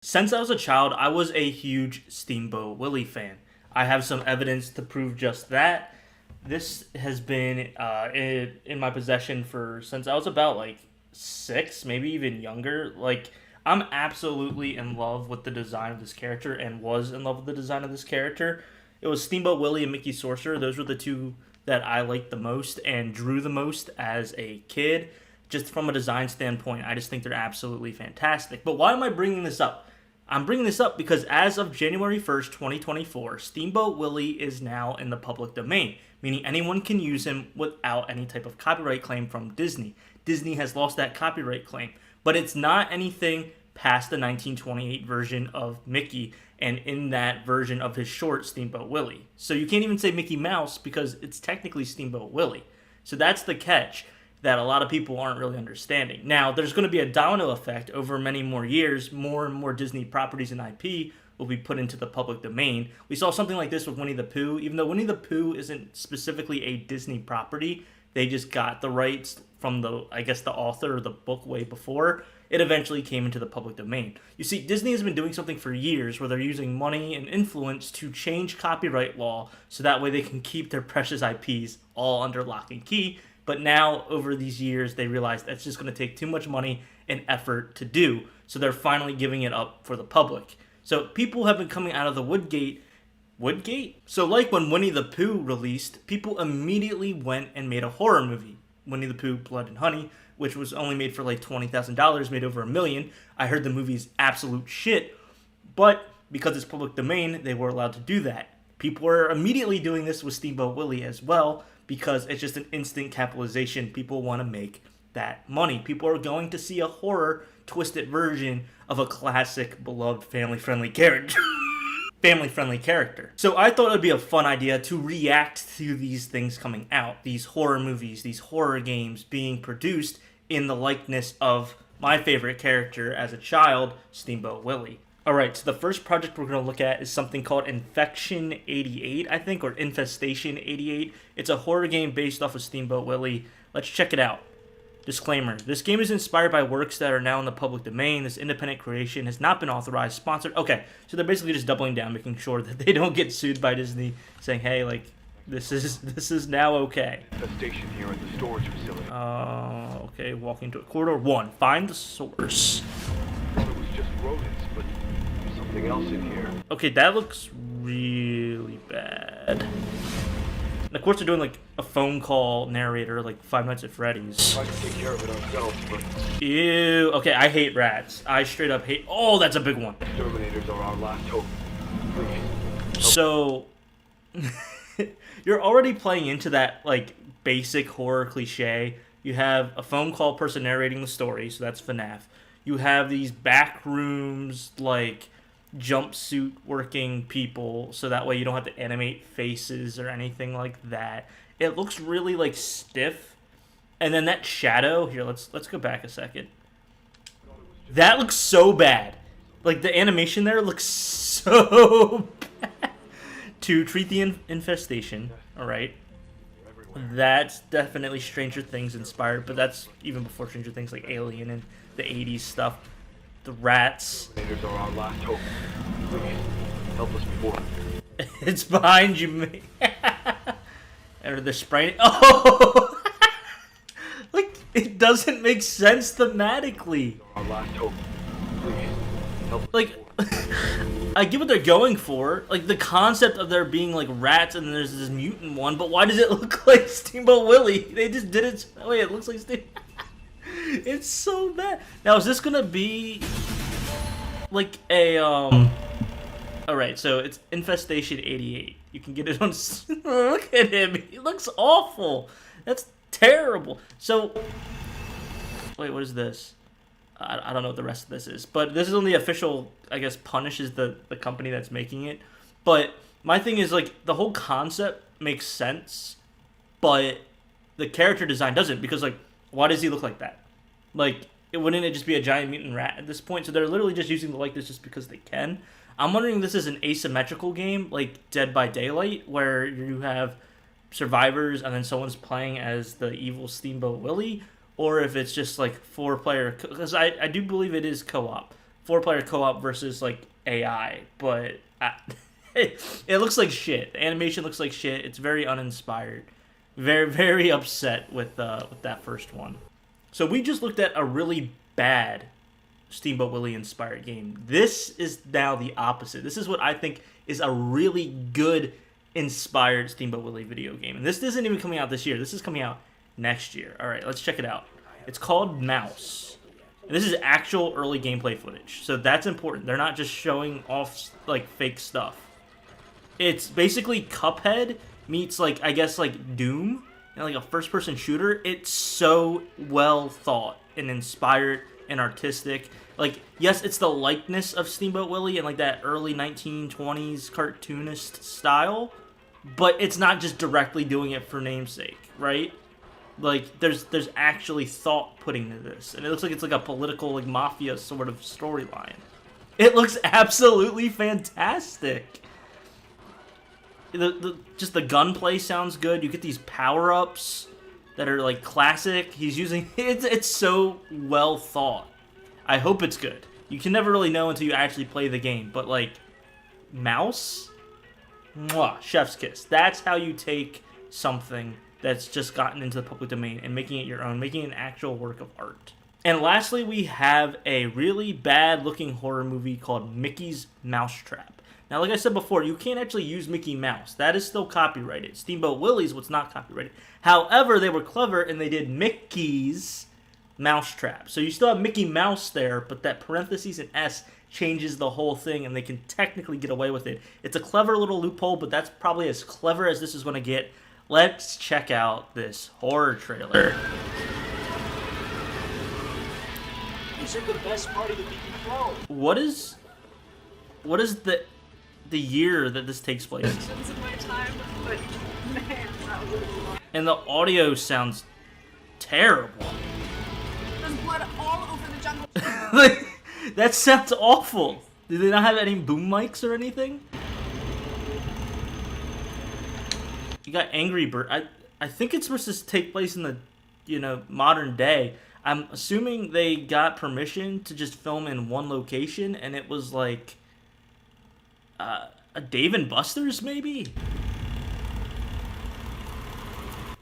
Since I was a child, I was a huge Steamboat Willie fan. I have some evidence to prove just that. This has been in my possession for since I was about like 6, maybe even younger. Like, I'm absolutely in love with the design of this character and was in love with the design of this character. It was Steamboat Willie and Mickey Sorcerer. Those were the two that I liked the most and drew the most as a kid. Just from a design standpoint, I just think they're absolutely fantastic. But why am I bringing this up? I'm bringing this up because as of January 1st, 2024, Steamboat Willie is now in the public domain, meaning anyone can use him without any type of copyright claim from Disney. Disney has lost that copyright claim, but it's not anything past the 1928 version of Mickey and in that version of his short, Steamboat Willie. So you can't even say Mickey Mouse because it's technically Steamboat Willie. So that's the catch that a lot of people aren't really understanding. Now, there's going to be a domino effect over many more years. More and more Disney properties and IP will be put into the public domain. We saw something like this with Winnie the Pooh. Even though Winnie the Pooh isn't specifically a Disney property, they just got the rights from the author of the book way before. It eventually came into the public domain. You see, Disney has been doing something for years where they're using money and influence to change copyright law so that way they can keep their precious IPs all under lock and key. But now, over these years, they realize that's just going to take too much money and effort to do. So they're finally giving it up for the public. So people have been coming out of the Woodgate? So like when Winnie the Pooh released, people immediately went and made a horror movie. Winnie the Pooh, Blood and Honey, which was only made for like $20,000, made over $1 million. I heard the movie's absolute shit. But because it's public domain, they were allowed to do that. People were immediately doing this with Steamboat Willie as well, because it's just an instant capitalization. People want to make that money. People are going to see a horror, twisted version of a classic, beloved, family-friendly character. So I thought it would be a fun idea to react to these things coming out. These horror movies, these horror games being produced in the likeness of my favorite character as a child, Steamboat Willie. Alright, so the first project we're going to look at is something called Infection 88, I think, or Infestation 88. It's a horror game based off of Steamboat Willie. Let's check it out. Disclaimer. This game is inspired by works that are now in the public domain. This independent creation has not been authorized, sponsored. Okay, so they're basically just doubling down, making sure that they don't get sued by Disney, saying, hey, like, this is now okay. Infestation here at the storage facility. Okay, walking to corridor 1. Find the source. I thought it was just rodents, but there's something else in here. Okay, that looks really bad. And of course, they're doing like a phone call narrator, like Five Nights at Freddy's. I can take care of it ourselves, but Ew. Okay, I hate rats. I straight up hate. Oh, that's a big one. exterminators are our last hope. Please. So, you're already playing into that like basic horror cliche. You have a phone call person narrating the story, so that's FNAF. You have these back rooms, like jumpsuit working people, so that way you don't have to animate faces or anything like that. It looks really like stiff. And then that shadow here, let's go back a second. That looks so bad. Like the animation there looks so bad. To treat the infestation, all right. That's definitely Stranger Things inspired, but that's even before Stranger Things, like Alien and the 80s stuff. The rats. Exterminators are our last hope. Please help us before. It's behind you, mate. And they're spraying. Oh, like it doesn't make sense thematically. Our last hope. Please help us Like, before. I get what they're going for. Like the concept of there being like rats and there's this mutant one, but why does it look like Steamboat Willie? They just did it. Oh wait, it looks like Steamboat. It's so bad. Now, is this gonna be like a Alright, so it's Infestation 88. You can get it on. Look at him. He looks awful. That's terrible. So, wait, what is this? I don't know what the rest of this is, but this is only official. I guess punishes the company that's making it. But my thing is like the whole concept makes sense, but the character design doesn't, because like why does he look like that? Like, wouldn't it just be a giant mutant rat at this point? So they're literally just using the likeness just because they can. I'm wondering if this is an asymmetrical game, like Dead by Daylight, where you have survivors and then someone's playing as the evil Steamboat Willie, or if it's just like 4-player, because I do believe it is co-op. 4-player co-op versus like AI, but it looks like shit. The animation looks like shit. It's very uninspired. Very, very upset with that first one. So we just looked at a really bad Steamboat Willie inspired game. This is now the opposite. This is what I think is a really good inspired Steamboat Willie video game. And this isn't even coming out this year. This is coming out next year. All right, let's check it out. It's called Mouse. And this is actual early gameplay footage. So that's important. They're not just showing off like fake stuff. It's basically Cuphead meets like, I guess, like Doom and like a first-person shooter. It's so well thought and inspired and artistic. Like, yes, it's the likeness of Steamboat Willie and like that early 1920s cartoonist style, but it's not just directly doing it for namesake, right? Like, there's actually thought putting into this, and it looks like it's like a political, like, mafia sort of storyline. It looks absolutely fantastic. Just the gunplay sounds good. You get these power-ups that are like classic. He's using it's so well thought. I hope it's good. You can never really know until you actually play the game, but like Mouse, mwah, chef's kiss. That's how you take something that's just gotten into the public domain and making it your own, making it an actual work of art. And lastly, we have a really bad looking horror movie called Mickey's Mousetrap. Now, like I said before, you can't actually use Mickey Mouse. That is still copyrighted. Steamboat Willie's what's not copyrighted. However, they were clever and they did Mickey's Mousetrap. So you still have Mickey Mouse there, but that parentheses and S changes the whole thing and they can technically get away with it. It's a clever little loophole, but that's probably as clever as this is going to get. Let's check out this horror trailer. These are the best party that we can throw. What is the year that this takes place? Of my time, but man, that was And the audio sounds terrible. there's blood all over the jungle. Like, that sounds awful. Do they not have any boom mics or anything? You got Angry Bird. I think it's supposed to take place in the, modern day. I'm assuming they got permission to just film in one location, and it was like a Dave and Buster's maybe.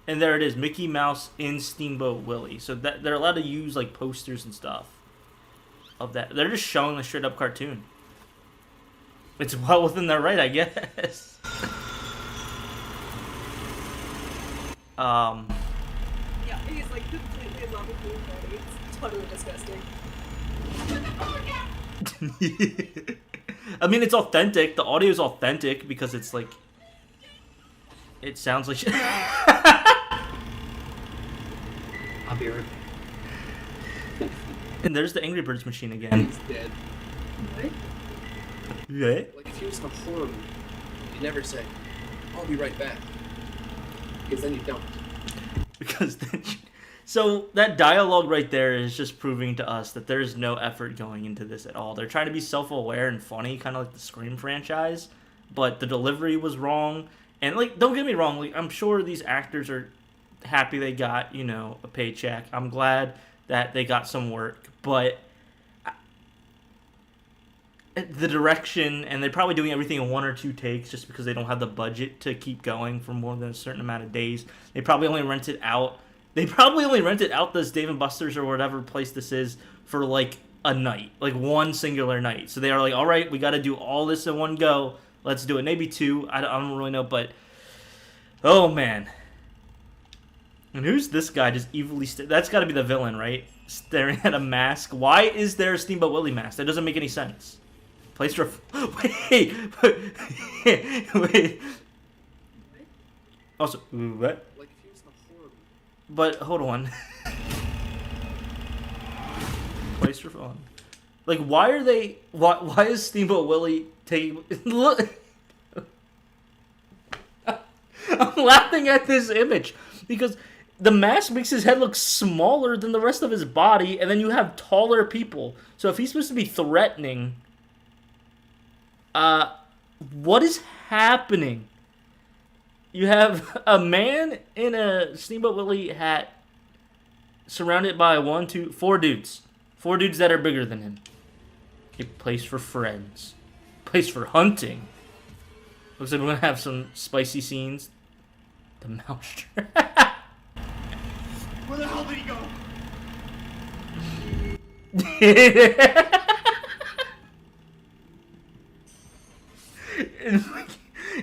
And there it is, Mickey Mouse in Steamboat Willie. So that they're allowed to use like posters and stuff of that. They're just showing a straight up cartoon. It's well within their right, I guess. Yeah, he's like completely in love with Blue Freddy. It's totally disgusting. I mean, it's authentic. The audio is authentic because it's like, it sounds like shit. I'll be right back. And there's the Angry Birds machine again. He's dead. What? Yeah. Like if you was in a horror movie, you never say, "I'll be right back," because then you don't. Because then, so that dialogue right there is just proving to us that there's no effort going into this at all. They're trying to be self-aware and funny, kind of like the Scream franchise, but the delivery was wrong. And like, don't get me wrong, like, I'm sure these actors are happy they got, a paycheck. I'm glad that they got some work, but the direction, and they're probably doing everything in 1 or 2 takes just because they don't have the budget to keep going for more than a certain amount of days. They probably only rented out this Dave & Buster's or whatever place this is for like a night, like one singular night. So they are like, all right, we got to do all this in one go. Let's do it. Maybe 2. I don't really know, but oh man. And who's this guy just evilly that's got to be the villain, right? Staring at a mask. Why is there a Steamboat Willie mask? That doesn't make any sense. Place for wait. Also, what? Like if you was in a horror movie. But hold on. Place for fun. Like, why are they? Why is Steamboat Willie taking? Look, I'm laughing at this image because the mask makes his head look smaller than the rest of his body, and then you have taller people. So if he's supposed to be threatening, what is happening? You have a man in a Steamboat Willie hat surrounded by 4 dudes. 4 dudes that are bigger than him. A place for friends. Place for hunting. Looks like we're gonna have some spicy scenes. The mousetrap. Where the hell did he go?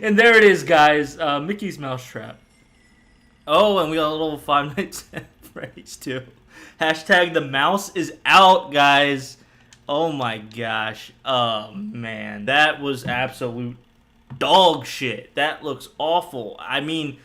And there it is, guys. Mickey's Mousetrap. Oh, and we got a little Five Nights at Freddy's too. Hashtag the mouse is out, guys. Oh my gosh. Oh man, that was absolute dog shit. That looks awful. I mean,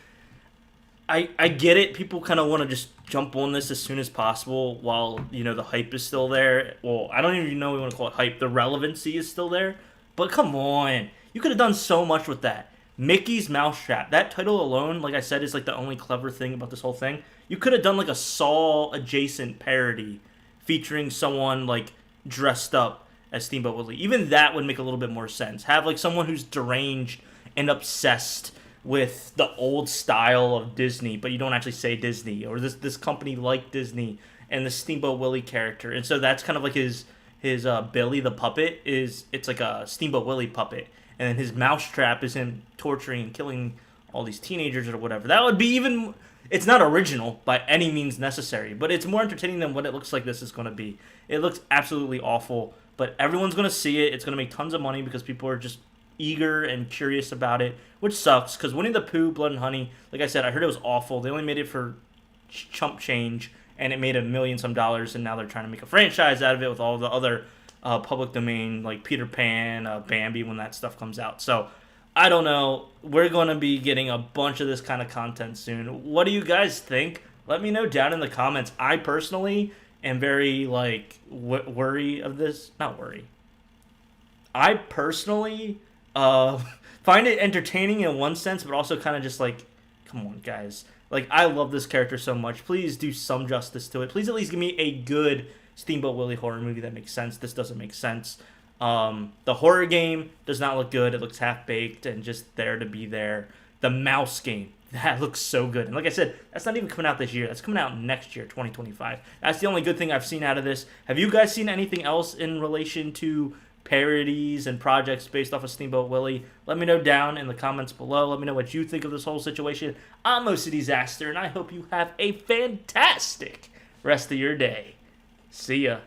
I get it. People kind of want to just jump on this as soon as possible while, you know, the hype is still there. Well, I don't even know we want to call it hype. The relevancy is still there. But come on. You could have done so much with that. Mickey's Mousetrap. That title alone, like I said, is like the only clever thing about this whole thing. You could have done like a Saw adjacent parody featuring someone like dressed up as Steamboat Willie. Even that would make a little bit more sense. Have like someone who's deranged and obsessed with the old style of Disney, but you don't actually say Disney, or this company like Disney, and the Steamboat Willie character. And so that's kind of like his Billy the puppet it's like a Steamboat Willie puppet, and then his mousetrap is him torturing and killing all these teenagers or whatever. That would be even. It's not original by any means necessary, but it's more entertaining than what it looks like this is going to be. It looks absolutely awful, but everyone's going to see it. It's going to make tons of money because people are just eager and curious about it, which sucks because Winnie the Pooh, Blood and Honey, like I said, I heard it was awful. They only made it for chump change, and it made $1 million some, and now they're trying to make a franchise out of it with all the other public domain, like Peter Pan, Bambi, when that stuff comes out. So I don't know. We're going to be getting a bunch of this kind of content soon. What do you guys think? Let me know down in the comments. I personally am very, like, worry of this. Not worry. I personally find it entertaining in one sense, but also kind of just like, come on, guys. Like, I love this character so much. Please do some justice to it. Please at least give me a good Steamboat Willie horror movie that makes sense. This doesn't make sense. The horror game does not look good. It looks half-baked and just there to be there. The mouse game, that looks so good. And like I said, that's not even coming out this year. That's coming out next year, 2025. That's the only good thing I've seen out of this. Have you guys seen anything else in relation to parodies and projects based off of Steamboat Willie? Let me know down in the comments below. Let me know what you think of this whole situation. I'm OCDsaster, and I hope you have a fantastic rest of your day. See ya.